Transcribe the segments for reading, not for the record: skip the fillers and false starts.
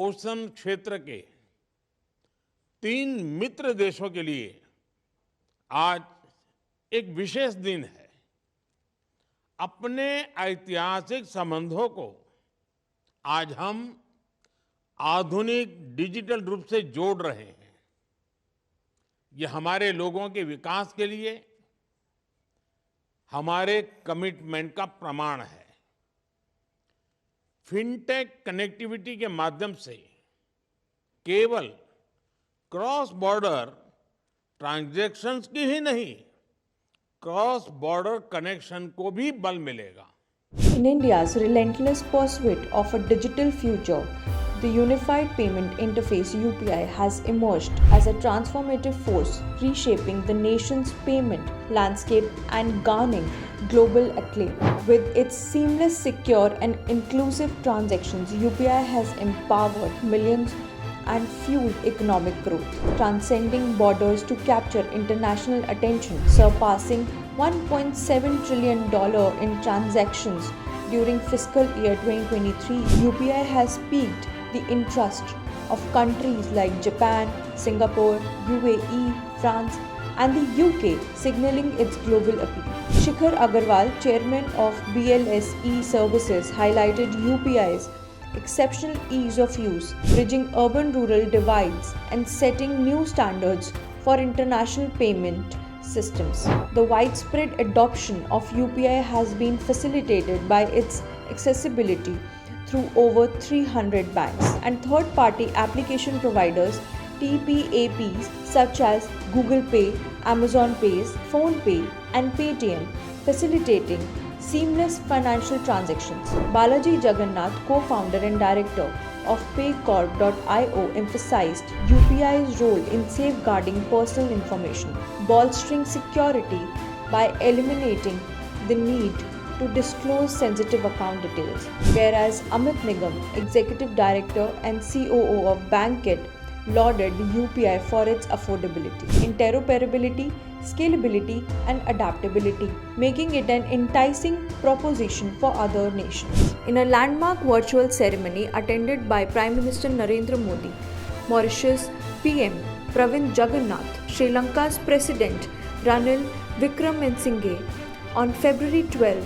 Ocean क्षेत्र के 3 मित्र देशों के लिए आज एक विशेष दिन है। अपने ऐतिहासिक संबंधों को आज हम आधुनिक डिजिटल रूप से जोड़ रहे हैं। ये हमारे लोगों के विकास के लिए हमारे कमिटमेंट का प्रमाण है। फिनटेक कनेक्टिविटी के माध्यम से केवल क्रॉस बॉर्डर ट्रांजैक्शंस की ही नहीं, क्रॉस बॉर्डर कनेक्शन को भी बल मिलेगा। In India's relentless pursuit of a digital future, the Unified Payment Interface UPI has emerged as a transformative force, reshaping the nation's payment landscape and garnering global acclaim. With its seamless, secure, and inclusive transactions, UPI has empowered millions and fueled economic growth, transcending borders to capture international attention, surpassing $1.7 trillion in transactions during fiscal year 2023. UPI has piqued the interest of countries like Japan, Singapore, UAE, France, and the UK, signaling its global appeal. Shikhar Agarwal, chairman of BLS E-Services, highlighted UPI's exceptional ease of use, bridging urban-rural divides and setting new standards for international payment systems. The widespread adoption of UPI has been facilitated by its accessibility through over 300 banks and third-party application providers TPAPs such as Google Pay, Amazon Pay, PhonePe, and Paytm, facilitating seamless financial transactions. Balaji Jagannath, co-founder and director of Paycorp.io, emphasized UPI's role in safeguarding personal information, bolstering security by eliminating the need to disclose sensitive account details. Whereas Amit Nigam, executive director and COO of Bankit, lauded UPI for its affordability, interoperability, scalability, and adaptability, making it an enticing proposition for other nations. In a landmark virtual ceremony attended by Prime Minister Narendra Modi, Mauritius PM Pravind Jagannath, Sri Lanka's President Ranil Wickremesinghe, on February 12,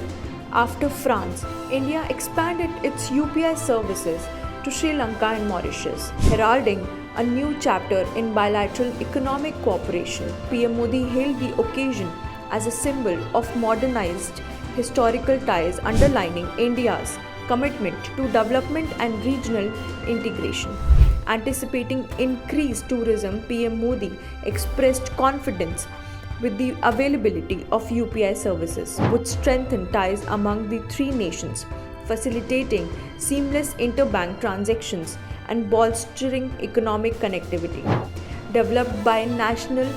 after France, India expanded its UPI services to Sri Lanka and Mauritius, heralding a new chapter in bilateral economic cooperation. PM Modi hailed the occasion as a symbol of modernized historical ties, underlining India's commitment to development and regional integration. Anticipating increased tourism, PM Modi expressed confidence with the availability of UPI services would strengthen ties among the three nations, facilitating seamless interbank transactions and bolstering economic connectivity. Developed by National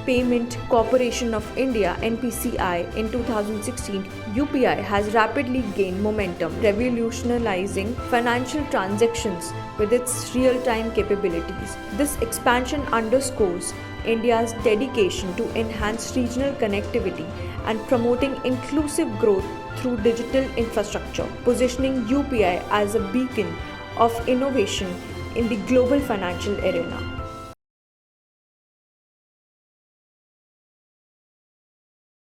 Payment Corporation of India (NPCI) in 2016, UPI has rapidly gained momentum, revolutionizing financial transactions with its real-time capabilities. This expansion underscores India's dedication to enhance regional connectivity and promoting inclusive growth through digital infrastructure, positioning UPI as a beacon of innovation in the global financial arena.